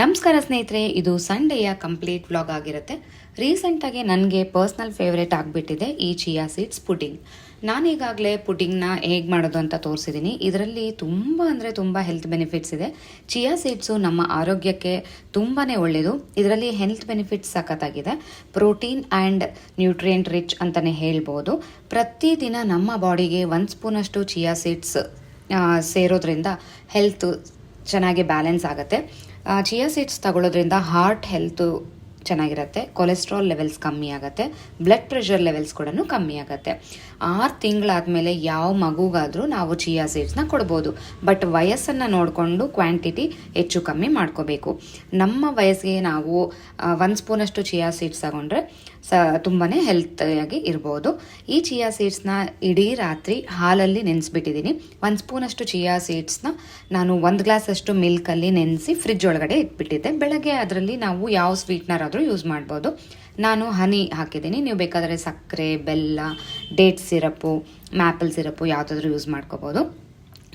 ನಮಸ್ಕಾರ ಸ್ನೇಹಿತರೆ, ಇದು ಸಂಡೇಯ ಕಂಪ್ಲೀಟ್ ವ್ಲಾಗ್ ಆಗಿರುತ್ತೆ. ರೀಸೆಂಟಾಗಿ ನನಗೆ ಪರ್ಸ್ನಲ್ ಫೇವ್ರೇಟ್ ಆಗಿಬಿಟ್ಟಿದೆ ಈ ಚಿಯಾ ಸೀಡ್ಸ್ ಪುಡಿಂಗ್. ನಾನೀಗಾಗಲೇ ಪುಡಿಂಗ್ನ ಹೇಗೆ ಮಾಡೋದು ಅಂತ ತೋರಿಸಿದ್ದೀನಿ. ಇದರಲ್ಲಿ ತುಂಬ ಅಂದರೆ ತುಂಬ ಹೆಲ್ತ್ ಬೆನಿಫಿಟ್ಸ್ ಇದೆ. ಚಿಯಾ ಸೀಡ್ಸು ನಮ್ಮ ಆರೋಗ್ಯಕ್ಕೆ ತುಂಬಾ ಒಳ್ಳೆಯದು. ಇದರಲ್ಲಿ ಹೆಲ್ತ್ ಬೆನಿಫಿಟ್ಸ್ ಸಖತ್ತಾಗಿದೆ. ಪ್ರೋಟೀನ್ ಆ್ಯಂಡ್ ನ್ಯೂಟ್ರಿಯೆಂಟ್ ರಿಚ್ ಅಂತಲೇ ಹೇಳ್ಬೋದು. ಪ್ರತಿದಿನ ನಮ್ಮ ಬಾಡಿಗೆ 1 ಸ್ಪೂನಷ್ಟು ಚಿಯಾ ಸೀಡ್ಸ್ ಸೇರೋದ್ರಿಂದ ಹೆಲ್ತು ಚೆನ್ನಾಗಿ ಬ್ಯಾಲೆನ್ಸ್ ಆಗುತ್ತೆ. ಚಿಯಾ ಸೀಡ್ಸ್ ತಗೊಳ್ಳೋದ್ರಿಂದ ಹಾರ್ಟ್ ಹೆಲ್ತು ಚೆನ್ನಾಗಿರುತ್ತೆ, ಕೊಲೆಸ್ಟ್ರಾಲ್ ಲೆವೆಲ್ಸ್ ಕಮ್ಮಿ ಆಗುತ್ತೆ, ಬ್ಲಡ್ ಪ್ರೆಷರ್ ಲೆವೆಲ್ಸ್ ಕೂಡ ಕಮ್ಮಿ ಆಗುತ್ತೆ. 6 ತಿಂಗಳಾದಮೇಲೆ ಯಾವ ಮಗುಗಾದರೂ ನಾವು ಚಿಯಾ ಸೀಡ್ಸ್ನ ಕೊಡ್ಬೋದು. ಬಟ್ ವಯಸ್ಸನ್ನು ನೋಡಿಕೊಂಡು ಕ್ವಾಂಟಿಟಿ ಹೆಚ್ಚು ಕಮ್ಮಿ ಮಾಡ್ಕೋಬೇಕು. ನಮ್ಮ ವಯಸ್ಸಿಗೆ ನಾವು 1 ಸ್ಪೂನಷ್ಟು ಚಿಯಾ ಸೀಡ್ಸ್ ತಗೊಂಡ್ರೆ ತುಂಬಾ ಹೆಲ್ತಿಯಾಗಿ ಇರ್ಬೋದು. ಈ ಚಿಯಾ ಸೀಡ್ಸ್ನ ಇಡೀ ರಾತ್ರಿ ಹಾಲಲ್ಲಿ ನೆನೆಸ್ಬಿಟ್ಟಿದ್ದೀನಿ. 1 ಸ್ಪೂನಷ್ಟು ಚಿಯಾ ಸೀಡ್ಸ್ನ ನಾನು 1 ಗ್ಲಾಸಷ್ಟು ಮಿಲ್ಕಲ್ಲಿ ನೆನೆಸಿ ಫ್ರಿಜ್ ಒಳಗಡೆ ಇಟ್ಬಿಟ್ಟಿದ್ದೆ. ಬೆಳಗ್ಗೆ ಅದರಲ್ಲಿ ನಾವು ಯಾವ ಸ್ವೀಟ್ನರ್ ಆದರೂ ಯೂಸ್ ಮಾಡ್ಬೋದು. ನಾನು ಹನಿ ಹಾಕಿದ್ದೀನಿ. ನೀವು ಬೇಕಾದರೆ ಸಕ್ಕರೆ, ಬೆಲ್ಲ, ಡೇಟ್ ಸಿರಪ್ಪು, ಮ್ಯಾಪಲ್ ಸಿರಪ್ಪು ಯಾವುದಾದ್ರೂ ಯೂಸ್ ಮಾಡ್ಕೋಬೋದು.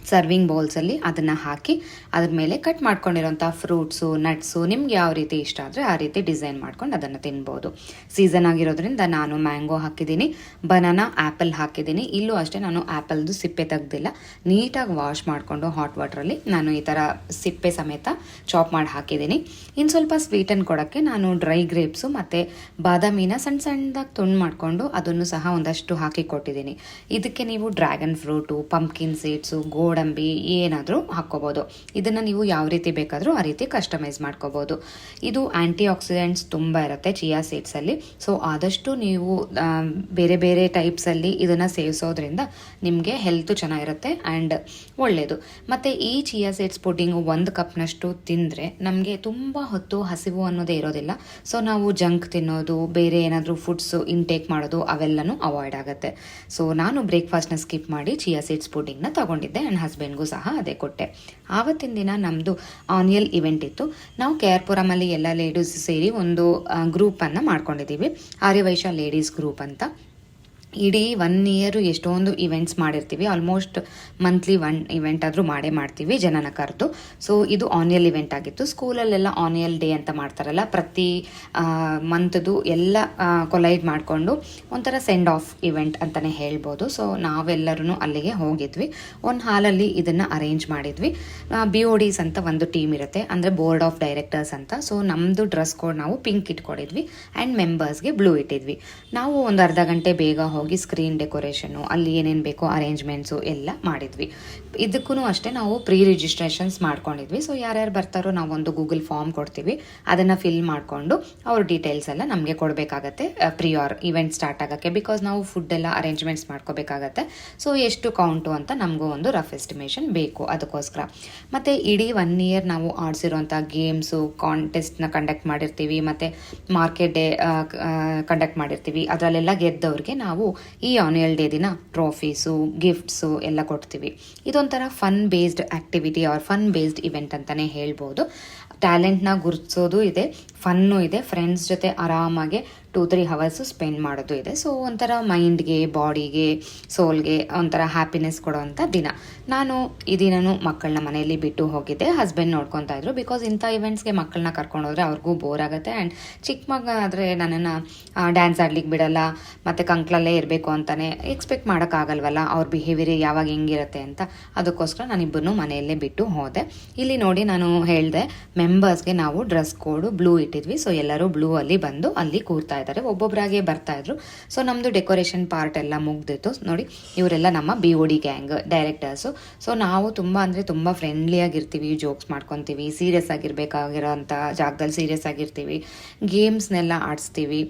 ಸರ್ವಿಂಗ್ ಬೌಲ್ಸಲ್ಲಿ ಅದನ್ನು ಹಾಕಿ ಅದ್ರ ಮೇಲೆ ಕಟ್ ಮಾಡ್ಕೊಂಡಿರೋಂಥ ಫ್ರೂಟ್ಸು, ನಟ್ಸು, ನಿಮ್ಗೆ ಯಾವ ರೀತಿ ಇಷ್ಟ ಆದರೆ ಆ ರೀತಿ ಡಿಸೈನ್ ಮಾಡ್ಕೊಂಡು ಅದನ್ನು ತಿನ್ಬೋದು. ಸೀಸನ್ ಆಗಿರೋದ್ರಿಂದ ನಾನು ಮ್ಯಾಂಗೋ ಹಾಕಿದ್ದೀನಿ, ಬನಾನಾ, ಆ್ಯಪಲ್ ಹಾಕಿದ್ದೀನಿ. ಇಲ್ಲೂ ಅಷ್ಟೇ ನಾನು ಆ್ಯಪಲ್ದು ಸಿಪ್ಪೆ ತೆಗ್ದಿಲ್ಲ. ನೀಟಾಗಿ ವಾಶ್ ಮಾಡಿಕೊಂಡು ಹಾಟ್ ವಾಟ್ರಲ್ಲಿ ನಾನು ಈ ಥರ ಸಿಪ್ಪೆ ಸಮೇತ ಚಾಪ್ ಮಾಡಿ ಹಾಕಿದ್ದೀನಿ. ಇನ್ನು ಸ್ವಲ್ಪ ಸ್ವೀಟನ್ನು ಕೊಡೋಕ್ಕೆ ನಾನು ಡ್ರೈ ಗ್ರೇಪ್ಸು ಮತ್ತು ಬಾದಾಮಿನ ಸಣ್ಣ ಸಣ್ಣದಾಗಿ ತುಂಡು ಮಾಡಿಕೊಂಡು ಅದನ್ನು ಸಹ ಒಂದಷ್ಟು ಹಾಕಿ ಕೊಟ್ಟಿದ್ದೀನಿ. ಇದಕ್ಕೆ ನೀವು ಡ್ರ್ಯಾಗನ್ ಫ್ರೂಟು, ಪಂಪ್ಕಿನ್ ಸೀಡ್ಸು, ಗೋಡಂಬಿ ಏನಾದರೂ ಹಾಕ್ಕೋಬೋದು. ಇದನ್ನು ನೀವು ಯಾವ ರೀತಿ ಬೇಕಾದರೂ ಆ ರೀತಿ ಕಸ್ಟಮೈಸ್ ಮಾಡ್ಕೋಬೋದು. ಇದು ಆ್ಯಂಟಿ ಆಕ್ಸಿಡೆಂಟ್ಸ್ ತುಂಬ ಇರುತ್ತೆ ಚಿಯಾ ಸೀಡ್ಸಲ್ಲಿ. ಸೊ ಆದಷ್ಟು ನೀವು ಬೇರೆ ಬೇರೆ ಟೈಪ್ಸಲ್ಲಿ ಇದನ್ನು ಸೇವಿಸೋದ್ರಿಂದ ನಿಮಗೆ ಹೆಲ್ತು ಚೆನ್ನಾಗಿರುತ್ತೆ ಆ್ಯಂಡ್ ಒಳ್ಳೆಯದು. ಮತ್ತು ಈ ಚಿಯಾ ಸೀಡ್ಸ್ ಪುಡಿಂಗು 1 ಕಪ್ನಷ್ಟು ತಿಂದರೆ ನಮಗೆ ತುಂಬ ಹೊತ್ತು ಹಸಿವು ಅನ್ನೋದೇ ಇರೋದಿಲ್ಲ. ಸೊ ನಾವು ಜಂಕ್ ತಿನ್ನೋದು, ಬೇರೆ ಏನಾದರೂ ಫುಡ್ಸು ಇಂಟೇಕ್ ಮಾಡೋದು ಅವೆಲ್ಲನೂ ಅವಾಯ್ಡ್ ಆಗುತ್ತೆ. ಸೊ ನಾನು ಬ್ರೇಕ್ಫಾಸ್ಟ್ನ ಸ್ಕಿಪ್ ಮಾಡಿ ಚಿಯಾ ಸೀಡ್ಸ್ ಪುಡಿಂಗ್ನ ತಗೊಂಡಿದ್ದೆ. ನನ್ನ ಹಸ್ಬೆಂಡ್ಗೂ ಸಹ ಅದೇ ಕೊಟ್ಟೆ. ಆವತ್ತಿನ ದಿನ ನಮ್ಮದು ಆನ್ಯಲ್ ಇವೆಂಟ್ ಇತ್ತು. ನಾವು KR-ಪುರಮಲ್ಲಿ ಎಲ್ಲ ಲೇಡೀಸ್ ಸೇರಿ ಒಂದು ಗ್ರೂಪನ್ನು ಮಾಡ್ಕೊಂಡಿದ್ದೀವಿ, ಆರ್ಯವೈಶ್ಯ ಲೇಡೀಸ್ ಗ್ರೂಪ್ ಅಂತ. ಇಡೀ 1 ಇಯರು ಎಷ್ಟೊಂದು ಇವೆಂಟ್ಸ್ ಮಾಡಿರ್ತೀವಿ. ಆಲ್ಮೋಸ್ಟ್ ಮಂತ್ಲಿ 1 ಇವೆಂಟ್ ಆದರೂ ಮಾಡ್ತೀವಿ ಜನನ ಕರೆದು. ಸೊ ಇದು ಆನ್ಯಲ್ ಇವೆಂಟ್ ಆಗಿತ್ತು. ಸ್ಕೂಲಲ್ಲೆಲ್ಲ ಆನ್ಯಲ್ ಡೇ ಅಂತ ಮಾಡ್ತಾರಲ್ಲ, ಪ್ರತಿ ಮಂತ್ದು ಎಲ್ಲ ಕೊಲೈಡ್ ಮಾಡಿಕೊಂಡು ಒಂಥರ ಸೆಂಡ್ ಆಫ್ ಇವೆಂಟ್ ಅಂತಲೇ ಹೇಳ್ಬೋದು. ಸೊ ನಾವೆಲ್ಲರೂ ಅಲ್ಲಿಗೆ ಹೋಗಿದ್ವಿ. ಒಂದು ಹಾಲಲ್ಲಿ ಇದನ್ನು ಅರೇಂಜ್ ಮಾಡಿದ್ವಿ. BODs ಅಂತ ಒಂದು ಟೀಮ್ ಇರುತ್ತೆ, ಅಂದರೆ ಬೋರ್ಡ್ ಆಫ್ ಡೈರೆಕ್ಟರ್ಸ್ ಅಂತ. ಸೊ ನಮ್ಮದು ಡ್ರೆಸ್ ಕೋಡ್ ನಾವು ಪಿಂಕ್ ಇಟ್ಕೊಂಡಿದ್ವಿ ಆ್ಯಂಡ್ ಮೆಂಬರ್ಸ್ಗೆ ಬ್ಲೂ ಇಟ್ಟಿದ್ವಿ. ನಾವು ಒಂದು ಅರ್ಧ ಗಂಟೆ ಬೇಗ ಹೋಗಿ ಸ್ಕ್ರೀನ್ ಡೆಕೋರೇಷನು, ಅಲ್ಲಿ ಏನೇನು ಬೇಕೋ ಅರೇಂಜ್ಮೆಂಟ್ಸು ಎಲ್ಲ ಮಾಡಿದ್ವಿ. ಇದಕ್ಕೂ ಅಷ್ಟೇ ನಾವು ಪ್ರೀ ರಿಜಿಸ್ಟ್ರೇಷನ್ಸ್ ಮಾಡ್ಕೊಂಡಿದ್ವಿ. ಸೊ ಯಾರ್ಯಾರು ಬರ್ತಾರೋ ನಾವೊಂದು ಗೂಗಲ್ ಫಾರ್ಮ್ ಕೊಡ್ತೀವಿ, ಅದನ್ನು ಫಿಲ್ ಮಾಡಿಕೊಂಡು ಅವ್ರ ಡೀಟೇಲ್ಸ್ ಎಲ್ಲ ನಮಗೆ ಕೊಡಬೇಕಾಗತ್ತೆ ಪ್ರಿಯಾರ್ ಇವೆಂಟ್ ಸ್ಟಾರ್ಟ್ ಆಗೋಕ್ಕೆ. ಬಿಕಾಸ್ ನಾವು ಫುಡ್ ಎಲ್ಲ ಅರೇಂಜ್ಮೆಂಟ್ಸ್ ಮಾಡ್ಕೋಬೇಕಾಗತ್ತೆ. ಸೊ ಎಷ್ಟು ಕೌಂಟು ಅಂತ ನಮಗೂ ಒಂದು ರಫ್ ಎಸ್ಟಿಮೇಷನ್ ಬೇಕು ಅದಕ್ಕೋಸ್ಕರ. ಮತ್ತು ಇಡೀ 1 ಇಯರ್ ನಾವು ಆಡಿಸಿರೋಂಥ ಗೇಮ್ಸು, ಕಾಂಟೆಸ್ಟ್ನ ಕಂಡಕ್ಟ್ ಮಾಡಿರ್ತೀವಿ, ಮತ್ತು ಮಾರ್ಕೆಟ್ ಡೇ ಕಂಡಕ್ಟ್ ಮಾಡಿರ್ತೀವಿ. ಅದರಲ್ಲೆಲ್ಲ ಗೆದ್ದವ್ರಿಗೆ ನಾವು ಈ ಆನ್ಯಲ್ ಡೇ ದಿನ ಟ್ರೋಫೀಸು, ಗಿಫ್ಟ್ಸು ಎಲ್ಲ ಕೊಡ್ತೀವಿ. ಇದೊಂಥರ fun based activity or fun based event ಅಂತಲೇ ಹೇಳ್ಬೋದು. ಟ್ಯಾಲೆಂಟ್ನ ಗುರುತಿಸೋದು ಇದೆ, ಫನ್ನು ಇದೆ, ಫ್ರೆಂಡ್ಸ್ ಜೊತೆ ಆರಾಮಾಗೆ 2-3 ಅವರ್ಸು ಸ್ಪೆಂಡ್ ಮಾಡೋದು ಇದೆ. ಸೊ ಒಂಥರ ಮೈಂಡ್ಗೆ, ಬಾಡಿಗೆ, ಸೋಲ್ಗೆ ಒಂಥರ ಹ್ಯಾಪಿನೆಸ್ ಕೊಡೋವಂಥ ದಿನ. ನಾನು ಈ ದಿನನೂ ಮಕ್ಕಳನ್ನ ಮನೆಯಲ್ಲಿ ಬಿಟ್ಟು ಹೋಗಿದ್ದೆ. ಹಸ್ಬೆಂಡ್ ನೋಡ್ಕೊತಾ ಇದ್ರು. ಬಿಕಾಸ್ ಇಂಥ ಇವೆಂಟ್ಸ್ಗೆ ಮಕ್ಕಳನ್ನ ಕರ್ಕೊಂಡೋದ್ರೆ ಅವ್ರಿಗೂ ಬೋರ್ ಆಗುತ್ತೆ. ಆ್ಯಂಡ್ ಚಿಕ್ಕ ಮಗ ಆದರೆ ನನ್ನನ್ನು ಡ್ಯಾನ್ಸ್ ಆಡ್ಲಿಕ್ಕೆ ಬಿಡಲ್ಲ, ಮತ್ತು ಕಂಕ್ಳಲ್ಲೇ ಇರಬೇಕು ಅಂತಲೇ ಎಕ್ಸ್ಪೆಕ್ಟ್ ಮಾಡೋಕ್ಕಾಗಲ್ವಲ್ಲ, ಅವ್ರ ಬಿಹೇವಿಯರ್ ಯಾವಾಗ ಹೆಂಗಿರುತ್ತೆ ಅಂತ. ಅದಕ್ಕೋಸ್ಕರ ನಾನಿಬ್ಬರನ್ನೂ ಮನೆಯಲ್ಲೇ ಬಿಟ್ಟು ಹೋದೆ. ಇಲ್ಲಿ ನೋಡಿ, ನಾನು ಹೇಳಿದೆ ಮೆಂಬರ್ಸ್ಗೆ ನಾವು ಡ್ರೆಸ್ ಕೋಡು ಬ್ಲೂ ಇಟ್ಟಿದ್ವಿ. ಸೊ ಎಲ್ಲರೂ ಬ್ಲೂ ಅಲ್ಲಿ ಬಂದು ಅಲ್ಲಿ ಕೂರ್ತಾ ಇದ್ದಾರೆ, ಒಬ್ಬೊಬ್ಬರಾಗೆ ಬರ್ತಾ ಇದ್ರು. ಸೊ ನಮ್ಮದು ಡೆಕೋರೇಷನ್ ಪಾರ್ಟ್ ಎಲ್ಲ ಮುಗ್ದಿತ್ತು. ನೋಡಿ, ಇವರೆಲ್ಲ ನಮ್ಮ BOD ಗ್ಯಾಂಗ್ ಡೈರೆಕ್ಟರ್ಸು. ಸೊ ನಾವು ತುಂಬ ಅಂದರೆ ತುಂಬ ಫ್ರೆಂಡ್ಲಿಯಾಗಿರ್ತೀವಿ, ಜೋಕ್ಸ್ ಮಾಡ್ಕೊತೀವಿ, ಸೀರಿಯಸ್ ಆಗಿರಬೇಕಾಗಿರೋ ಅಂಥ ಜಾಗದಲ್ಲಿ ಸೀರಿಯಸ್ ಆಗಿರ್ತೀವಿ, ಗೇಮ್ಸ್ನೆಲ್ಲ ಆಡಿಸ್ತೀವಿ.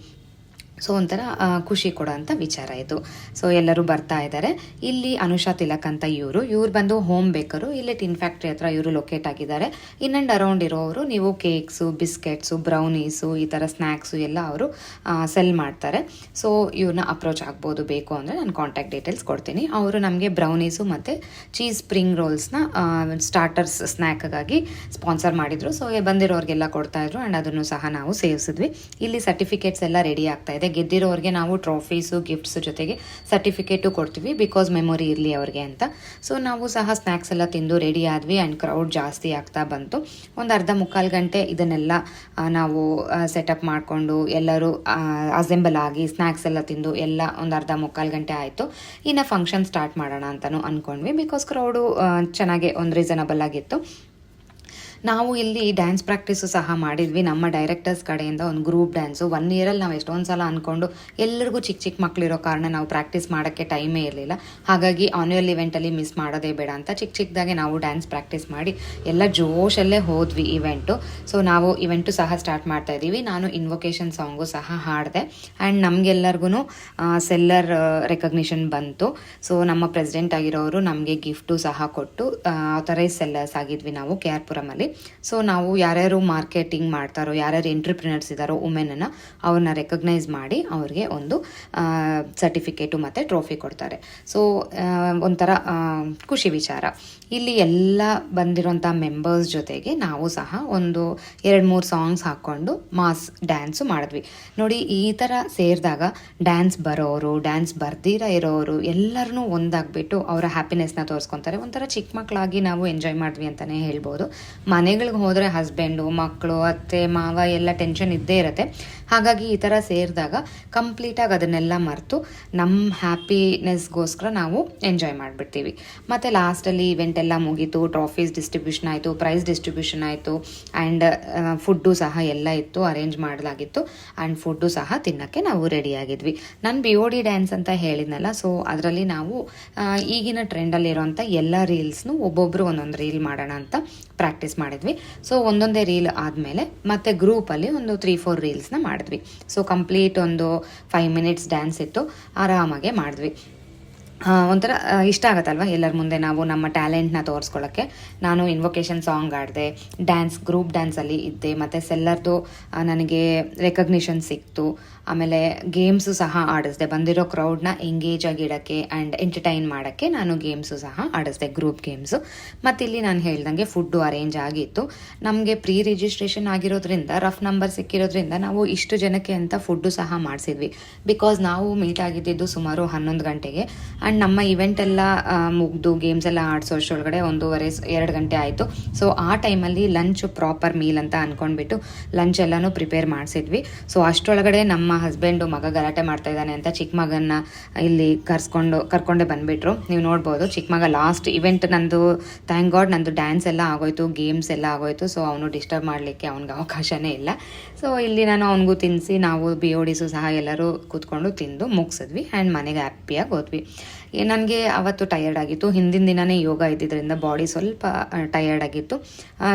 ಸೊ ಒಂಥರ ಖುಷಿ ಕೊಡೋ ಅಂಥ ವಿಚಾರ ಇದು. ಸೊ ಎಲ್ಲರೂ ಬರ್ತಾ ಇದ್ದಾರೆ. ಇಲ್ಲಿ ಅನುಷಾ ತಿಲಕ್ ಅಂತ ಇವ್ರು ಬಂದು ಹೋಮ್ ಬೇಕರು. ಇಲ್ಲೇ ಟಿನ್ ಫ್ಯಾಕ್ಟ್ರಿ ಹತ್ರ ಇವರು ಲೊಕೇಟ್ ಆಗಿದ್ದಾರೆ. ಇನ್ ಆ್ಯಂಡ್ ಅರೌಂಡ್ ಇರೋರು ನೀವು ಕೇಕ್ಸು, ಬಿಸ್ಕೆಟ್ಸು, ಬ್ರೌನೀಸು, ಈ ಥರ ಸ್ನ್ಯಾಕ್ಸು ಎಲ್ಲ ಅವರು ಸೆಲ್ ಮಾಡ್ತಾರೆ. ಸೊ ಇವ್ರನ್ನ ಅಪ್ರೋಚ್ ಆಗ್ಬೋದು, ಬೇಕು ಅಂದರೆ ನಾನು ಕಾಂಟ್ಯಾಕ್ಟ್ ಡೀಟೇಲ್ಸ್ ಕೊಡ್ತೀನಿ. ಅವರು ನಮಗೆ ಬ್ರೌನೀಸು ಮತ್ತು ಚೀಸ್ ಸ್ಪ್ರಿಂಗ್ ರೋಲ್ಸ್ನ ಸ್ಟಾರ್ಟರ್ಸ್ ಸ್ನ್ಯಾಕ್ಗಾಗಿ ಸ್ಪಾನ್ಸರ್ ಮಾಡಿದರು. ಸೊ ಬಂದಿರೋರಿಗೆಲ್ಲ ಕೊಡ್ತಾಯಿದ್ರು ಆ್ಯಂಡ್ ಅದನ್ನು ಸಹ ನಾವು ಸೇವಿಸಿದ್ವಿ. ಇಲ್ಲಿ ಸರ್ಟಿಫಿಕೇಟ್ಸ್ ಎಲ್ಲ ರೆಡಿ ಆಗ್ತಾಯಿದೆ. ಗೆದ್ದಿರೋರಿಗೆ ನಾವು ಟ್ರೋಫೀಸು ಗಿಫ್ಟ್ಸ್ ಜೊತೆಗೆ ಸರ್ಟಿಫಿಕೇಟು ಕೊಡ್ತೀವಿ, ಬಿಕಾಸ್ ಮೆಮೊರಿ ಇರಲಿ ಅವ್ರಿಗೆ ಅಂತ. ಸೊ ನಾವು ಸಹ ಸ್ನ್ಯಾಕ್ಸ್ ಎಲ್ಲ ತಿಂದು ರೆಡಿ ಆದ್ವಿ ಆ್ಯಂಡ್ ಕ್ರೌಡ್ ಜಾಸ್ತಿ ಆಗ್ತಾ ಬಂತು. ಒಂದು ಅರ್ಧ ಮುಕ್ಕಾಲು ಗಂಟೆ ಇದನ್ನೆಲ್ಲ ನಾವು ಸೆಟಪ್ ಮಾಡಿಕೊಂಡು ಎಲ್ಲರೂ ಅಸೆಂಬಲ್ ಆಗಿ ಸ್ನ್ಯಾಕ್ಸ್ ಎಲ್ಲ ತಿಂದು ಎಲ್ಲ ಒಂದು ಅರ್ಧ ಮುಕ್ಕಾಲು ಗಂಟೆ ಆಯಿತು. ಇನ್ನು ಫಂಕ್ಷನ್ ಸ್ಟಾರ್ಟ್ ಮಾಡೋಣ ಅಂತಲೂ ಅಂದ್ಕೊಂಡ್ವಿ, ಬಿಕಾಸ್ ಕ್ರೌಡು ಚೆನ್ನಾಗೆ ಒಂದು ರೀಸನಬಲ್ ಆಗಿತ್ತು. ನಾವು ಇಲ್ಲಿ ಡ್ಯಾನ್ಸ್ ಪ್ರಾಕ್ಟೀಸು ಸಹ ಮಾಡಿದ್ವಿ. ನಮ್ಮ ಡೈರೆಕ್ಟರ್ಸ್ ಕಡೆಯಿಂದ ಒಂದು ಗ್ರೂಪ್ ಡ್ಯಾನ್ಸು 1 ಇಯರಲ್ಲಿ ನಾವು ಎಷ್ಟೊಂದು ಸಲ ಅಂದ್ಕೊಂಡು ಎಲ್ಲರಿಗೂ ಚಿಕ್ಕ ಮಕ್ಕಳಿರೋ ಕಾರಣ ನಾವು ಪ್ರಾಕ್ಟೀಸ್ ಮಾಡೋಕ್ಕೆ ಟೈಮೇ ಇರಲಿಲ್ಲ. ಹಾಗಾಗಿ ಆನ್ಯುವಲ್ ಇವೆಂಟಲ್ಲಿ ಮಿಸ್ ಮಾಡೋದೇ ಬೇಡ ಅಂತ ಚಿಕ್ಕದಾಗೆ ನಾವು ಡ್ಯಾನ್ಸ್ ಪ್ರಾಕ್ಟೀಸ್ ಮಾಡಿ ಎಲ್ಲ ಜೋಶಲ್ಲೇ ಹೋದ್ವಿ ಇವೆಂಟು. ಸೊ ನಾವು ಇವೆಂಟು ಸಹ ಸ್ಟಾರ್ಟ್ ಮಾಡ್ತಾ ಇದ್ದೀವಿ. ನಾನು ಇನ್ವೊಕೇಶನ್ ಸಾಂಗು ಸಹ ಹಾಡಿದೆ ಆ್ಯಂಡ್ ನಮಗೆಲ್ಲರಿಗೂ ಸೆಲ್ಲರ್ ರೆಕಗ್ನಿಷನ್ ಬಂತು. ಸೊ ನಮ್ಮ ಪ್ರೆಸಿಡೆಂಟ್ ಆಗಿರೋರು ನಮಗೆ ಗಿಫ್ಟು ಸಹ ಕೊಟ್ಟು ಆಥರೈಸ್ ಸೆಲ್ಲರ್ಸ್ ಆಗಿದ್ವಿ ನಾವು KR ಪುರಮಲ್ಲಿ. ಸೊ ನಾವು ಯಾರ್ಯಾರು ಮಾರ್ಕೆಟಿಂಗ್ ಮಾಡ್ತಾರೋ, ಯಾರ್ಯಾರು ಎಂಟ್ರಪ್ರಿನರ್ಸ್ ಇದ್ದಾರೋ ವುಮೆನನ್ನು ಅವ್ರನ್ನ ರೆಕಗ್ನೈಸ್ ಮಾಡಿ ಅವ್ರಿಗೆ ಒಂದು ಸರ್ಟಿಫಿಕೇಟು ಮತ್ತು ಟ್ರೋಫಿ ಕೊಡ್ತಾರೆ. ಸೊ ಒಂಥರ ಖುಷಿ ವಿಚಾರ. ಇಲ್ಲಿ ಎಲ್ಲ ಬಂದಿರೋಂಥ ಮೆಂಬರ್ಸ್ ಜೊತೆಗೆ ನಾವು ಸಹ ಒಂದು 2-3 ಸಾಂಗ್ಸ್ ಹಾಕ್ಕೊಂಡು ಮಾಸ್ ಡ್ಯಾನ್ಸು ಮಾಡಿದ್ವಿ. ನೋಡಿ, ಈ ಥರ ಸೇರಿದಾಗ ಡ್ಯಾನ್ಸ್ ಬರೋರು, ಡ್ಯಾನ್ಸ್ ಬರ್ದಿರ ಇರೋರು ಎಲ್ಲರೂ ಒಂದಾಗ್ಬಿಟ್ಟು ಅವರ ಹ್ಯಾಪಿನೆಸ್ನ ತೋರಿಸ್ಕೊತಾರೆ. ಒಂಥರ ಚಿಕ್ಕ ಮಕ್ಕಳಾಗಿ ನಾವು ಎಂಜಾಯ್ ಮಾಡಿದ್ವಿ ಅಂತಲೇ ಹೇಳ್ಬೋದು. ಮನೆಗಳಿಗೆ ಹೋದರೆ ಹಸ್ಬೆಂಡು, ಮಕ್ಕಳು, ಅತ್ತೆ, ಮಾವ ಎಲ್ಲ ಟೆನ್ಷನ್ ಇದ್ದೇ ಇರುತ್ತೆ. ಹಾಗಾಗಿ ಈ ಥರ ಸೇರಿದಾಗ ಕಂಪ್ಲೀಟಾಗಿ ಅದನ್ನೆಲ್ಲ ಮರೆತು ನಮ್ಮ ಹ್ಯಾಪಿನೆಸ್ಗೋಸ್ಕರ ನಾವು ಎಂಜಾಯ್ ಮಾಡಿಬಿಡ್ತೀವಿ. ಮತ್ತು ಲಾಸ್ಟಲ್ಲಿ ಇವೆಂಟ್ ಎಲ್ಲ ಮುಗೀತು, ಟ್ರಾಫೀಸ್ ಡಿಸ್ಟ್ರಿಬ್ಯೂಷನ್ ಆಯಿತು, ಪ್ರೈಸ್ ಡಿಸ್ಟ್ರಿಬ್ಯೂಷನ್ ಆಯಿತು ಆ್ಯಂಡ್ ಫುಡ್ಡು ಸಹ ಎಲ್ಲ ಇತ್ತು, ಅರೇಂಜ್ ಮಾಡಲಾಗಿತ್ತು ಆ್ಯಂಡ್ ಫುಡ್ಡು ಸಹ ತಿನ್ನೋಕ್ಕೆ ನಾವು ರೆಡಿಯಾಗಿದ್ವಿ. ನಾನು BOD ಡ್ಯಾನ್ಸ್ ಅಂತ ಹೇಳಿದ್ನಲ್ಲ, ಸೊ ಅದರಲ್ಲಿ ನಾವು ಈಗಿನ ಟ್ರೆಂಡಲ್ಲಿರೋಂಥ ಎಲ್ಲ ರೀಲ್ಸ್ನು ಒಬ್ಬೊಬ್ಬರು ಒಂದೊಂದು ರೀಲ್ ಮಾಡೋಣ ಅಂತ ಪ್ರಾಕ್ಟೀಸ್ ಮಾಡಿದ್ವಿ. ಸೊ ಒಂದೊಂದೇ ರೀಲ್ ಆದಮೇಲೆ ಮತ್ತೆ ಗ್ರೂಪಲ್ಲಿ ಒಂದು 3-4 ರೀಲ್ಸ್ನ ಮಾಡಿದ್ವಿ. ಸೊ ಕಂಪ್ಲೀಟ್ ಒಂದು 5 ಮಿನಿಟ್ಸ್ ಡ್ಯಾನ್ಸ್ ಇತ್ತು, ಆರಾಮಾಗೆ ಮಾಡಿದ್ವಿ. ಒಂಥರ ಇಷ್ಟ ಆಗುತ್ತಲ್ವ ಎಲ್ಲರ ಮುಂದೆ ನಾವು ನಮ್ಮ ಟ್ಯಾಲೆಂಟ್ನ ತೋರಿಸ್ಕೊಳ್ಳೋಕ್ಕೆ. ನಾನು ಇನ್ವೊಕೇಶನ್ ಸಾಂಗ್ ಆಡಿದೆ, ಗ್ರೂಪ್ ಡ್ಯಾನ್ಸಲ್ಲಿ ಇದ್ದೆ, ಮತ್ತು ಸೆಲ್ಲರ್ದು ನನಗೆ ರೆಕಗ್ನಿಷನ್ ಸಿಕ್ತು. ಆಮೇಲೆ ಗೇಮ್ಸು ಸಹ ಆಡಿಸ್ದೆ, ಬಂದಿರೋ ಕ್ರೌಡ್ನ ಎಂಗೇಜ್ ಆಗಿಡೋಕ್ಕೆ ಆ್ಯಂಡ್ ಎಂಟರ್ಟೈನ್ ಮಾಡೋಕ್ಕೆ ನಾನು ಗೇಮ್ಸು ಸಹ ಆಡಿಸ್ದೆ, ಗ್ರೂಪ್ ಗೇಮ್ಸು. ಮತ್ತು ಇಲ್ಲಿ ನಾನು ಹೇಳ್ದಂಗೆ ಫುಡ್ಡು ಅರೇಂಜ್ ಆಗಿತ್ತು. ನಮಗೆ ಪ್ರೀ ರಿಜಿಸ್ಟ್ರೇಷನ್ ಆಗಿರೋದ್ರಿಂದ, ರಫ್ ನಂಬರ್ ಸಿಕ್ಕಿರೋದ್ರಿಂದ ನಾವು ಇಷ್ಟು ಜನಕ್ಕೆ ಅಂತ ಫುಡ್ಡು ಸಹ ಮಾಡಿಸಿದ್ವಿ. ಬಿಕಾಸ್ ನಾವು ಮೀಟ್ ಆಗಿದ್ದು ಸುಮಾರು 11 ಗಂಟೆಗೆ ಆ್ಯಂಡ್ ನಮ್ಮ ಇವೆಂಟ್ ಎಲ್ಲ ಮುಗಿದು ಗೇಮ್ಸ್ ಎಲ್ಲ ಆಡಿಸೋಷ್ಟೊಳಗಡೆ 1:30-2 ಗಂಟೆ ಆಯಿತು. ಸೊ ಆ ಟೈಮಲ್ಲಿ ಲಂಚ್ ಪ್ರಾಪರ್ ಮೀಲ್ ಅಂತ ಅಂದ್ಕೊಂಡ್ಬಿಟ್ಟು ಲಂಚ್ ಎಲ್ಲನೂ ಪ್ರಿಪೇರ್ ಮಾಡಿಸಿದ್ವಿ. ಸೊ ಅಷ್ಟರೊಳಗಡೆ ನಮ್ಮ ಹಸ್ಬೆಂಡು ಮಗ ಗಲಾಟೆ ಮಾಡ್ತಾ ಇದ್ದಾನೆ ಅಂತ ಚಿಕ್ಕ ಮಗನ್ನ ಇಲ್ಲಿ ಕರ್ಕೊಂಡೆ ಬಂದುಬಿಟ್ರು. ನೀವು ನೋಡ್ಬೋದು, ಚಿಕ್ಕ ಮಗ ಲಾಸ್ಟ್ ಇವೆಂಟ್ ನಂದು, ಥ್ಯಾಂಕ್ ಗಾಡ್ ನಂದು ಡ್ಯಾನ್ಸ್ ಎಲ್ಲ ಆಗೋಯ್ತು, ಗೇಮ್ಸ್ ಎಲ್ಲ ಆಗೋಯ್ತು. ಸೊ ಅವನು ಡಿಸ್ಟರ್ಬ್ ಮಾಡಲಿಕ್ಕೆ ಅವ್ನಿಗೆ ಅವಕಾಶನೇ ಇಲ್ಲ. ಸೊ ಇಲ್ಲಿ ನಾನು ಅವನಿಗೂ ತಿನ್ನಿಸಿ ನಾವು BODಸು ಸಹ ಎಲ್ಲರೂ ಕೂತ್ಕೊಂಡು ತಿಂದು ಮುಗಿಸಿದ್ವಿ ಆ್ಯಂಡ್ ಮನೆಗೆ ಹ್ಯಾಪಿಯಾಗಿ ಹೋದ್ವಿ. ನನಗೆ ಅವತ್ತು ಟಯರ್ಡ್ ಆಗಿತ್ತು. ಹಿಂದಿನ ದಿನವೇ ಯೋಗ ಇದ್ದಿದ್ದರಿಂದ ಬಾಡಿ ಸ್ವಲ್ಪ ಟಯರ್ಡ್ ಆಗಿತ್ತು.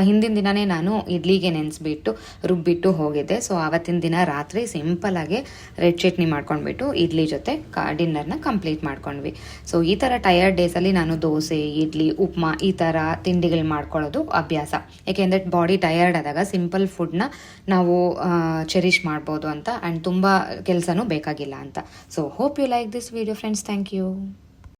ಹಿಂದಿನ ದಿನವೇ ನಾನು ಇಡ್ಲಿಗೆ ನೆನೆಸ್ಬಿಟ್ಟು ರುಬ್ಬಿಟ್ಟು ಹೋಗಿದ್ದೆ. ಸೊ ಆವತ್ತಿನ ದಿನ ರಾತ್ರಿ ಸಿಂಪಲ್ಲಾಗಿ ರೆಡ್ ಚಟ್ನಿ ಮಾಡ್ಕೊಂಡ್ಬಿಟ್ಟು ಇಡ್ಲಿ ಜೊತೆ ಡಿನ್ನರ್ನ ಕಂಪ್ಲೀಟ್ ಮಾಡ್ಕೊಂಡ್ವಿ. ಸೊ ಈ ಥರ ಟಯರ್ಡ್ ಡೇಸಲ್ಲಿ ನಾನು ದೋಸೆ, ಇಡ್ಲಿ, ಉಪ್ಮಾ ಈ ಥರ ತಿಂಡಿಗಳು ಮಾಡ್ಕೊಳ್ಳೋದು ಅಭ್ಯಾಸ. ಏಕೆಂದರೆ ಬಾಡಿ ಟಯರ್ಡ್ ಆದಾಗ ಸಿಂಪಲ್ ಫುಡ್ನ ನಾವು ಚೆರಿಷ್ ಮಾಡ್ಬೋದು ಅಂತ ಆ್ಯಂಡ್ ತುಂಬ ಕೆಲಸನೂ ಬೇಕಾಗಿಲ್ಲ ಅಂತ. So hope you like this video friends. Thank you.